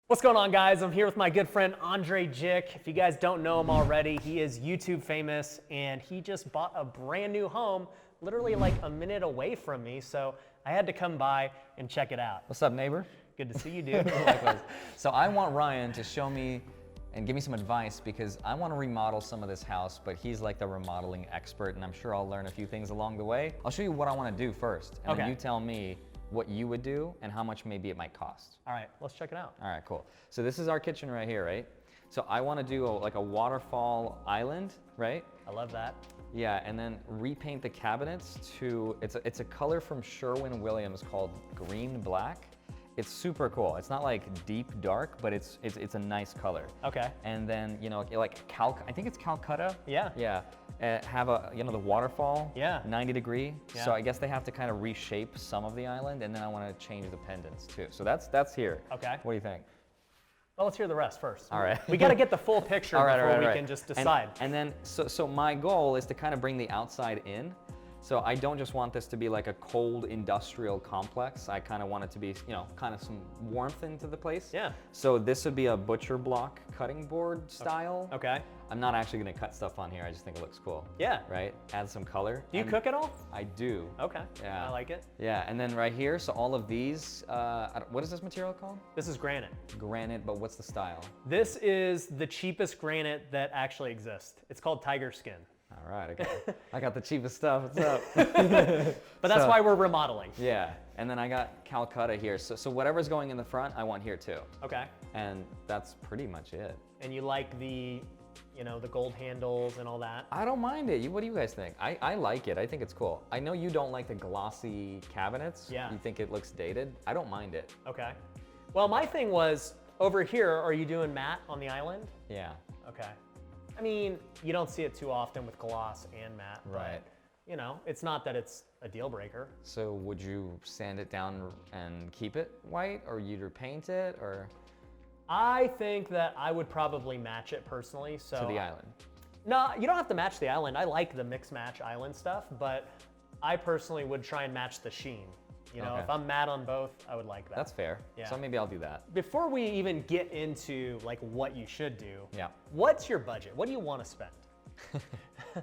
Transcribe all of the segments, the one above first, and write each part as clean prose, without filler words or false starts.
What's going on, guys? I'm here with my good friend Andrei Jikh'S. If you guys don't know him already, he is YouTube famous and he just bought a brand new home literally like a minute away from me, so I had to come by and check it out. What's up, neighbor? Good to see you, dude. Likewise. So I want Ryan to show me and give me some advice because I want to remodel some of this house, but he's like the remodeling expert and I'm sure I'll learn a few things along the way. I'll show you what I want to do first, and then you tell me what you would do and how much maybe it might cost. All right, let's check it out. All right, cool. So this is our kitchen right here, right? So I want to do like a waterfall island, right? I love that. Yeah, and then repaint the cabinets to, it's a color from Sherwin-Williams called green black. It's super cool. It's not like deep dark, but it's a nice color. Okay. And then, you know, like I think it's Calcutta. Yeah. Yeah. Have a, you know, the waterfall. Yeah. 90 degree. Yeah. So I guess they have to kind of reshape some of the island, and then I want to change the pendants too. So that's here. Okay. What do you think? Well, let's hear the rest first. All right. We got to get the full picture before we can just decide. And then, so my goal is to kind of bring the outside in. So I don't just want this to be like a cold industrial complex. I kind of want it to be, you know, kind of some warmth into the place. Yeah. So this would be a butcher block cutting board style. Okay. I'm not actually going to cut stuff on here. I just think it looks cool. Yeah. Right? Add some color. Do you cook at all? I do. Okay. Yeah. I like it. Yeah. And then right here, so all of these, what is this material called? This is granite. Granite, but what's the style? This is the cheapest granite that actually exists. It's called tiger skin. All right, okay. I got the cheapest stuff. What's up? But that's why we're remodeling. Yeah, and then I got Calcutta here. So whatever's going in the front, I want here too. Okay. And that's pretty much it. And you like the, you know, the gold handles and all that? I don't mind it. What do you guys think? I like it. I think it's cool. I know you don't like the glossy cabinets. Yeah. You think it looks dated. I don't mind it. Okay. Well, my thing was, over here, are you doing matte on the island? Yeah. Okay. I mean, you don't see it too often with gloss and matte. Right. But, you know, it's not that it's a deal breaker. So would you sand it down and keep it white, or you'd repaint it, or? I think that I would probably match it personally. So To the island. No, you don't have to match the island. I like the mix match island stuff, but I personally would try and match the sheen. You know, Okay. if I'm matte on both, I would like that. That's fair. Yeah. So maybe I'll do that. Before we even get into like what you should do, Yeah. what's your budget? What do you want to spend?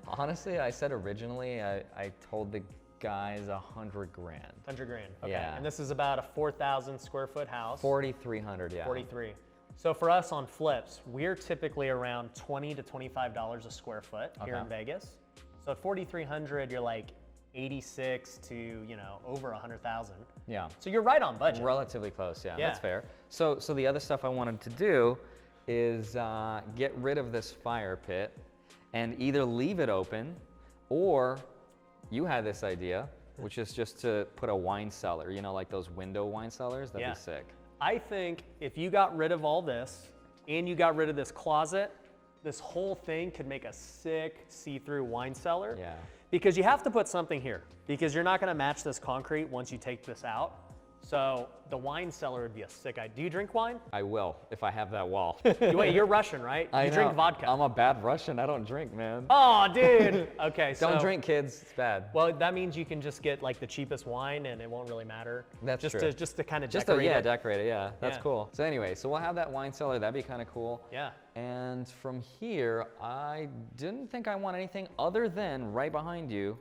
Honestly, I said originally, I told the guys 100 grand. 100 grand. Okay. Yeah. And this is about a 4,000 square foot house. 4,300, yeah. 43. So for us on flips, we're typically around $20 to $25 a square foot here in Vegas. So at 4,300, you're like 86 to, you know, over 100,000. Yeah. So you're right on budget. Relatively close, yeah, Yeah. that's fair. So the other stuff I wanted to do is get rid of this fire pit and either leave it open, or you had this idea, which is just to put a wine cellar, you know, like those window wine cellars. That'd be sick. I think if you got rid of all this and you got rid of this closet, this whole thing could make a sick see-through wine cellar. Yeah. Because you have to put something here, because you're not gonna match this concrete once you take this out. So the wine cellar would be a sick idea. Do you drink wine? I will, if I have that wall. Wait, you're Russian, right? You drink vodka. I'm a bad Russian, I don't drink, man. Oh, dude. Okay, so. Don't drink, kids, it's bad. Well, that means you can just get like the cheapest wine and it won't really matter. That's just true. Just to kind of Just decorate it. decorate it, yeah. That's Yeah. cool. So anyway, so we'll have that wine cellar, that'd be kind of cool. Yeah. And from here, I didn't think I want anything other than right behind you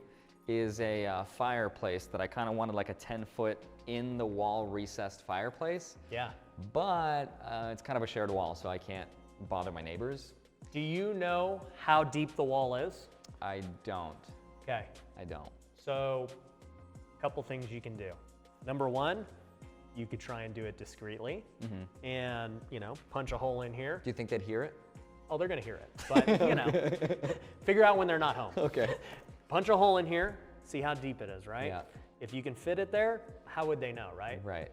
is a fireplace that I kind of wanted like a 10-foot in the wall recessed fireplace. Yeah. But it's kind of a shared wall, so I can't bother my neighbors. Do you know how deep the wall is? I don't. Okay. I don't. So, a couple things you can do. Number one, you could try and do it discreetly and, you know, punch a hole in here. Do you think they'd hear it? Oh, they're gonna hear it, but you know, figure out when they're not home. Okay. Punch a hole in here, see how deep it is, right? Yeah. If you can fit it there, how would they know, right? Right.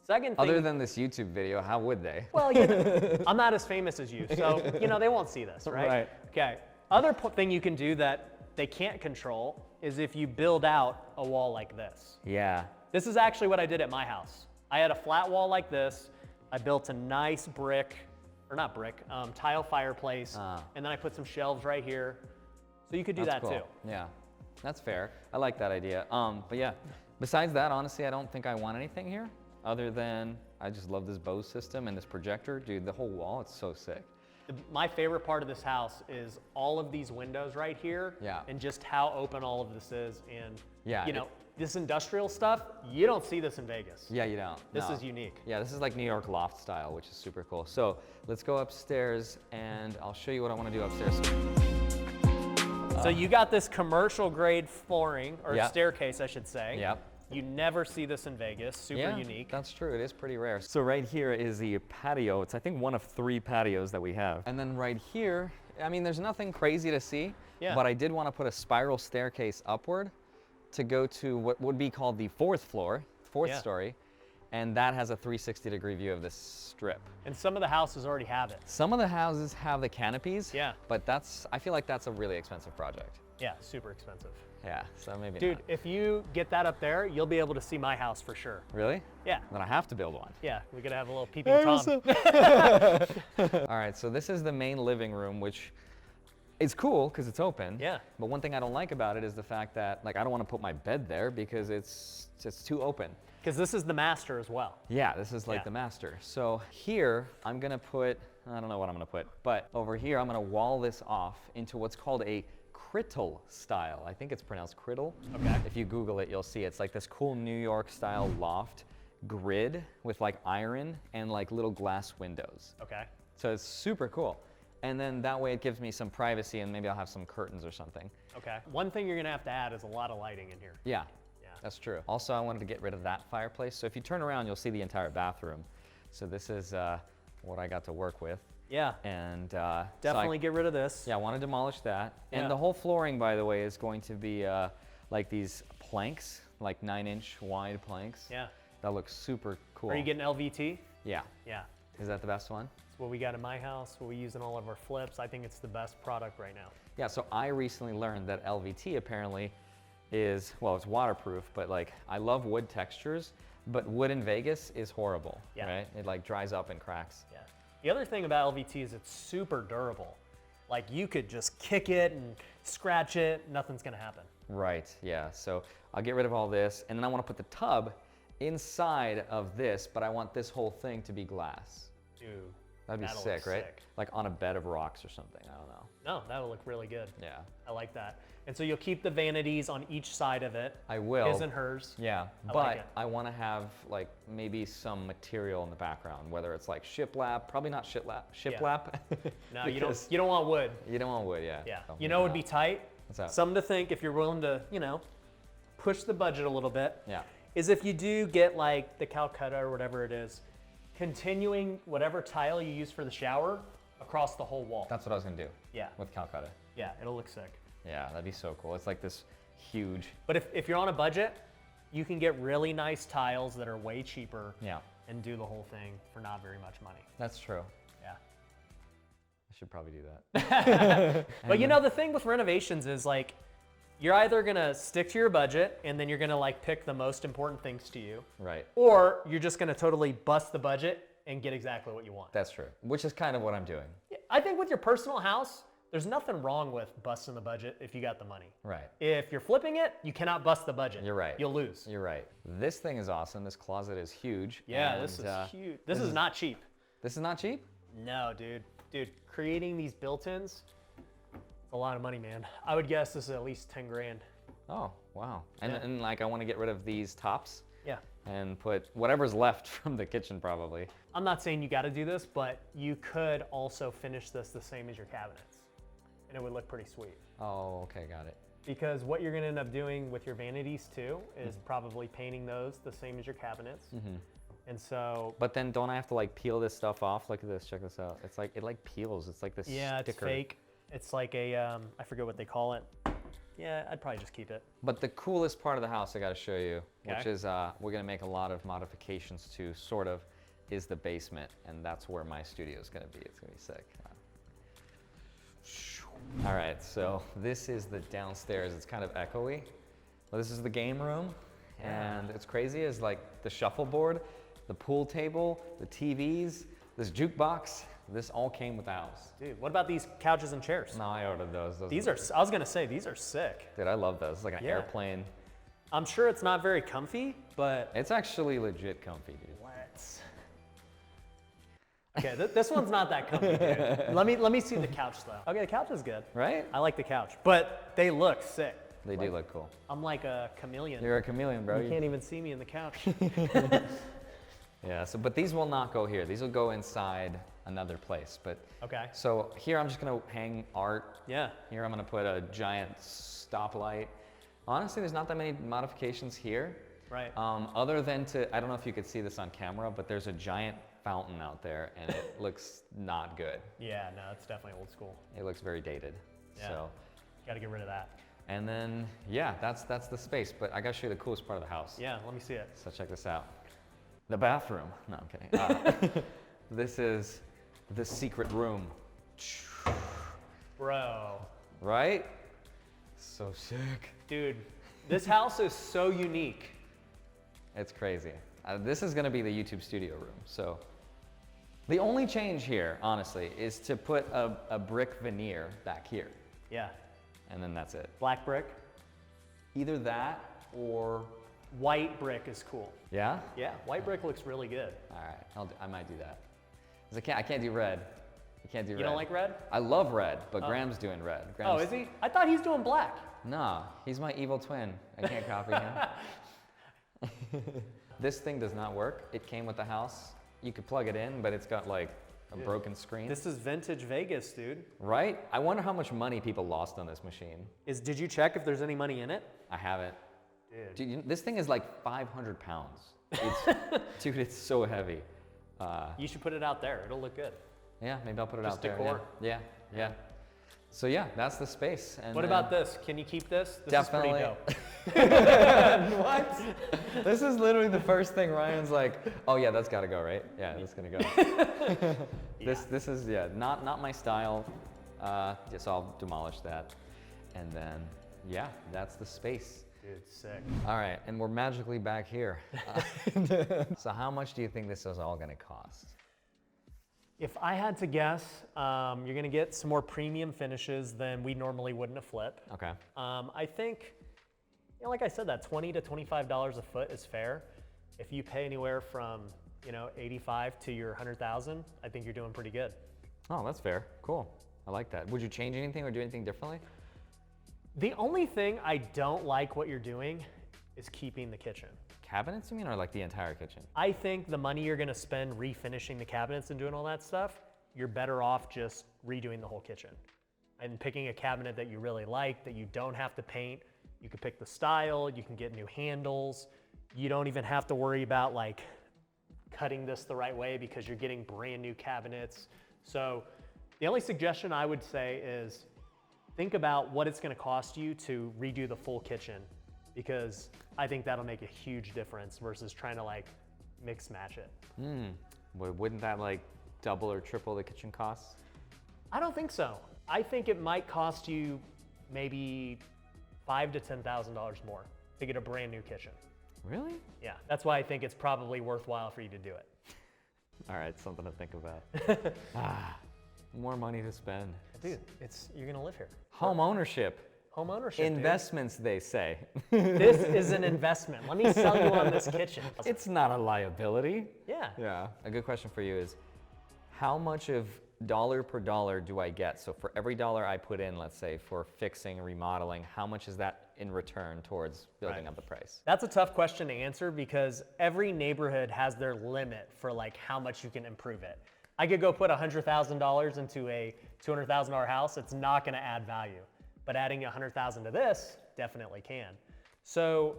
Second thing. Other than this YouTube video, how would they? Well, you know, I'm not as famous as you, so, you know, they won't see this, right? Right. Okay. Other thing you can do that they can't control is if you build out a wall like this. Yeah. This is actually what I did at my house. I had a flat wall like this. I built a nice tile fireplace, and then I put some shelves right here. So you could do that cool. too. Yeah, that's fair. I like that idea. But yeah, besides that, honestly, I don't think I want anything here. other than I just love this Bose system and this projector. Dude, the whole wall, it's so sick. My favorite part of this house is all of these windows right here. Yeah. And just how open all of this is. And, Yeah, you know, this industrial stuff, you don't see this in Vegas. Yeah, you don't. This No. is unique. Yeah, this is like New York loft style, which is super cool. So let's go upstairs and I'll show you what I want to do upstairs. So you got this commercial grade flooring, or Yeah. staircase, I should say. Yep. You never see this in Vegas, super Yeah, unique. that's true. It is pretty rare. So right here is the patio. It's, I think, one of 3 patios that we have. And then right here, I mean, there's nothing crazy to see, Yeah. but I did want to put a spiral staircase upward to go to what would be called the 4th floor, 4th Yeah. story, and that has a 360-degree view of this strip. And some of the houses already have it. Some of the houses have the canopies, Yeah. but I feel like that's a really expensive project. Yeah, super expensive. Yeah, so maybe Dude, not. if you get that up there, you'll be able to see my house for sure. Really? Yeah. Then I have to build one. Yeah, we gotta have a little peeping Tom. All right, so this is the main living room, which is cool because it's open. Yeah. But one thing I don't like about it is the fact that, like, I don't want to put my bed there because it's too open. Because this is the master as well. Yeah, this is like Yeah. the master. So here, I'm gonna put, I don't know what I'm gonna put, but over here, I'm gonna wall this off into what's called a crittle style. I think it's pronounced crittle. Okay. If you Google it, you'll see it's like this cool New York style loft grid with like iron and like little glass windows. Okay. So it's super cool. And then that way it gives me some privacy and maybe I'll have some curtains or something. Okay. One thing you're gonna have to add is a lot of lighting in here. Yeah, Yeah. that's true. Also, I wanted to get rid of that fireplace. So if you turn around, you'll see the entire bathroom. So this is what I got to work with. Yeah. And Definitely get rid of this. Yeah, I want to demolish that. Yeah. And the whole flooring, by the way, is going to be like these planks, like 9-inch wide planks. Yeah. That looks super cool. Are you getting LVT? Yeah. Yeah. Is that the best one? It's what we got in my house, what we use in all of our flips. I think it's the best product right now. Yeah, so I recently learned that LVT apparently is, well, it's waterproof, but like I love wood textures, but wood in Vegas is horrible, Yeah. right? It like dries up and cracks. Yeah. The other thing about LVT is it's super durable. Like you could just kick it and scratch it, nothing's gonna happen. Right, yeah. So I'll get rid of all this, and then I want to put the tub inside of this, but I want this whole thing to be glass. Dude. That'd be that'll sick, look right? sick. Like on a bed of rocks or something, I don't know. No, that'll look really good. Yeah, I like that. And so you'll keep the vanities on each side of it. I will. His and hers. Yeah, I but like it. I want to have like maybe some material in the background, whether it's like shiplap, probably not shiplap. No, because you don't want wood. You don't want wood, yeah. Yeah. Don't You think know what would about be it. tight? What's that? Something to think if you're willing to, you know, push the budget a little bit. Yeah. Is if you do get like the Calcutta or whatever it is, continuing whatever tile you use for the shower across the whole wall. That's what I was gonna do. Yeah. With Calcutta. Yeah, it'll look sick. Yeah, that'd be so cool. It's like this huge. But if you're on a budget, you can get really nice tiles that are way cheaper Yeah, and do the whole thing for not very much money. that's true. Yeah. I should probably do that. But you know, the thing with renovations is like, you're either gonna stick to your budget and then you're gonna like pick the most important things to you, Right. or you're just gonna totally bust the budget and get exactly what you want. That's true. Which is kind of what I'm doing. I think with your personal house, there's nothing wrong with busting the budget if you got the money. Right. If you're flipping it, you cannot bust the budget. You're right. You'll lose. You're right. This thing is awesome. This closet is huge. Yeah, and, this is huge. This is not cheap. This is not cheap? No, dude. Dude, creating these built-ins, it's a lot of money, man. I would guess this is at least 10 grand. Oh, wow. And, Yeah. and like I want to get rid of these tops Yeah. and put whatever's left from the kitchen probably. I'm not saying you got to do this, but you could also finish this the same as your cabinets, and it would look pretty sweet. Oh, okay, got it. Because what you're going to end up doing with your vanities too is probably painting those the same as your cabinets. And so, But then don't I have to like peel this stuff off? Look at this, check this out. It's like, it like peels. It's like this yeah, it's sticker. fake. It's like a, I forget what they call it. Yeah, I'd probably just keep it. But the coolest part of the house I got to show you, which Okay. is we're going to make a lot of modifications to, sort of, is the basement. And that's where my studio is going to be. It's going to be sick. All right, so this is the downstairs. It's kind of echoey. Well, this is the game room. And it's crazy is like the shuffleboard, the pool table, the TVs, this jukebox, this all came with the house. Dude, what about these couches and chairs? No, I ordered those. These are, I was going to say, these are sick. Dude, I love those. It's like an Yeah. airplane. I'm sure it's not very comfy, but It's actually legit comfy, dude. let's. Okay, this one's not that comfy, dude. Let me see the couch though. Okay, the couch is good. Right? I like the couch, but they look sick. They do look cool. I'm like a chameleon. You're a chameleon, bro. You can't even see me in the couch. Yeah, so, but these will not go here. These will go inside another place. But Okay. So here I'm just gonna hang art. Yeah. Here I'm gonna put a giant stoplight. Honestly, there's not that many modifications here. Right. Other than I don't know if you could see this on camera, but there's a giant fountain out there and it looks not good. Yeah, no, it's definitely old school. It looks very dated. Yeah. So, Got to get rid of that. and then, yeah, that's the space. But I gotta show you the coolest part of the house. Yeah, let me see it. So check this out. The bathroom. No, I'm kidding. This is the secret room. Bro. Right? So sick. Dude, this house is so unique. It's crazy. This is gonna be the YouTube studio room. So the only change here, honestly, is to put a brick veneer back here. Yeah. And then that's it. Black brick. Either that or, White brick is cool. yeah? Yeah, white brick looks really good. All right, I might do that. 'Cause I can't do red. I can't do red. You don't like red? I love red, but Graham's doing red. Oh, Graham's, is he? I thought he's doing black. Nah, he's my evil twin. I can't copy him. This thing does not work. It came with the house. You could plug it in, but it's got like a broken screen. This is vintage Vegas, dude. Right? I wonder how much money people lost on this machine. Did you check if there's any money in it? I haven't. Dude. Dude, this thing is like 500 pounds. Dude, it's so heavy. You should put it out there. It'll look good. Yeah, maybe I'll put it Just out there. decor. Yeah. So yeah, that's the space. And What about this? Can you keep this? This Definitely. is pretty dope. What? This is literally the first thing Ryan's like, oh yeah, that's gotta go, right? Yeah, that's gonna go. This is not my style. So I'll demolish that. And then yeah, that's the space. Dude, sick. All right, and we're magically back here. So how much do you think this is all gonna cost? If I had to guess, you're gonna get some more premium finishes than we normally would in a flip. Okay. I think, like I said, that $20 to $25 a foot is fair. If you pay anywhere from, 85 to your 100,000, I think you're doing pretty good. Oh, that's fair. Cool. I like that. Would you change anything or do anything differently? The only thing I don't like what you're doing is keeping the kitchen. Cabinets, you mean, or like the entire kitchen? I think the money you're gonna spend refinishing the cabinets and doing all that stuff, you're better off just redoing the whole kitchen and picking a cabinet that you really like, that you don't have to paint. You can pick the style, you can get new handles. You don't even have to worry about like cutting this the right way because you're getting brand new cabinets. So the only suggestion I would say is think about what it's gonna cost you to redo the full kitchen, because I think that'll make a huge difference versus trying to like mix match it. Wouldn't that like double or triple the kitchen costs? I don't think so. I think it might cost you maybe $5,000 to $10,000 more to get a brand new kitchen. Really? Yeah, that's why I think it's probably worthwhile for you to do it. All right, something to think about. More money to spend. Dude, you're gonna live here. Home ownership. Home ownership. Investments, they say. This is an investment. Let me sell you on this kitchen. It's not a liability. Yeah. Yeah. A good question for you is, how much of dollar per dollar do I get? So for every dollar I put in, let's say, for fixing, remodeling, how much is that in return towards building up the price? That's a tough question to answer because every neighborhood has their limit for like how much you can improve it. I could go put $100,000 into a $200,000 house. It's not gonna add value. But adding $100,000 to this definitely can. So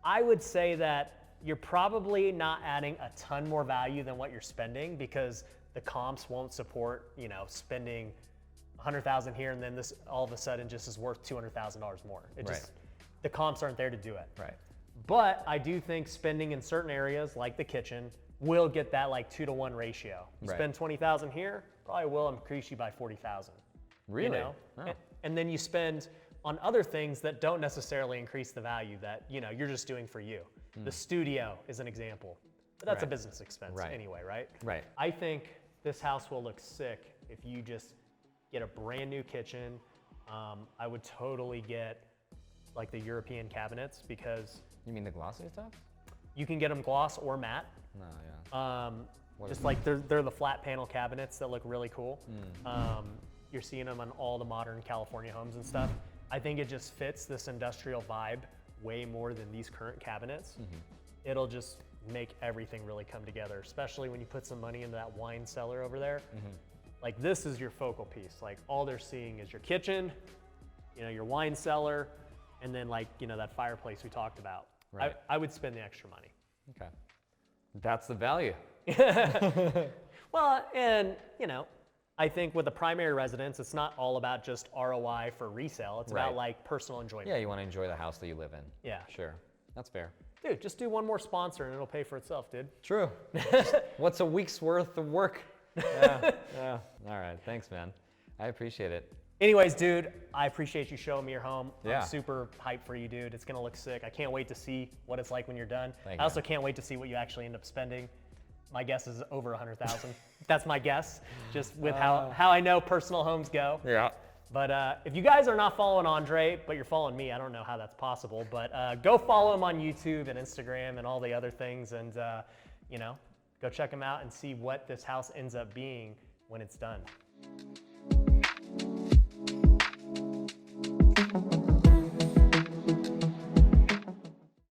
I would say that you're probably not adding a ton more value than what you're spending because the comps won't support, spending $100,000 here and then this all of a sudden just is worth $200,000 more. The comps aren't there to do it. Right. But I do think spending in certain areas like the kitchen will get that like 2-to-1 ratio. You spend $20,000 here, probably will increase you by $40,000. Really? Oh. Oh. And then you spend on other things that don't necessarily increase the value that you're just doing for you. The studio is an example, but that's a business expense anyway, right? Right. I think this house will look sick if you just get a brand new kitchen. I would totally get like the European cabinets, because You mean the glossy stuff? you can get them gloss or matte. No, yeah. Just like they're the flat panel cabinets that look really cool. You're seeing them on all the modern California homes and stuff. I think it just fits this industrial vibe way more than these current cabinets. It'll just make everything really come together, especially when you put some money into that wine cellar over there. Like this is your focal piece. Like all they're seeing is your kitchen, you know, your wine cellar, and then like, you know, that fireplace we talked about. Right. I would spend the extra money. Okay. That's the value. Well, and you know, I think with a primary residence, it's not all about just ROI for resale. It's about Right. like personal enjoyment. Yeah, you want to enjoy the house that you live in. Yeah. Sure. That's fair. Dude, just do one more sponsor and it'll pay for itself, dude. True. What's a week's worth of work? Yeah. Yeah. All right. Thanks, man. I appreciate it. Anyways, dude, I appreciate you showing me your home. Yeah. I'm super hyped for you, dude. It's gonna look sick. I can't wait to see what it's like when you're done. Thank I you. also can't wait to see what you actually end up spending. My guess is over 100,000. That's my guess, just with how I know personal homes go. Yeah. But if you guys are not following Andrei, but you're following me, I don't know how that's possible. But go follow him on YouTube and Instagram and all the other things, and you know, go check him out and see what this house ends up being when it's done.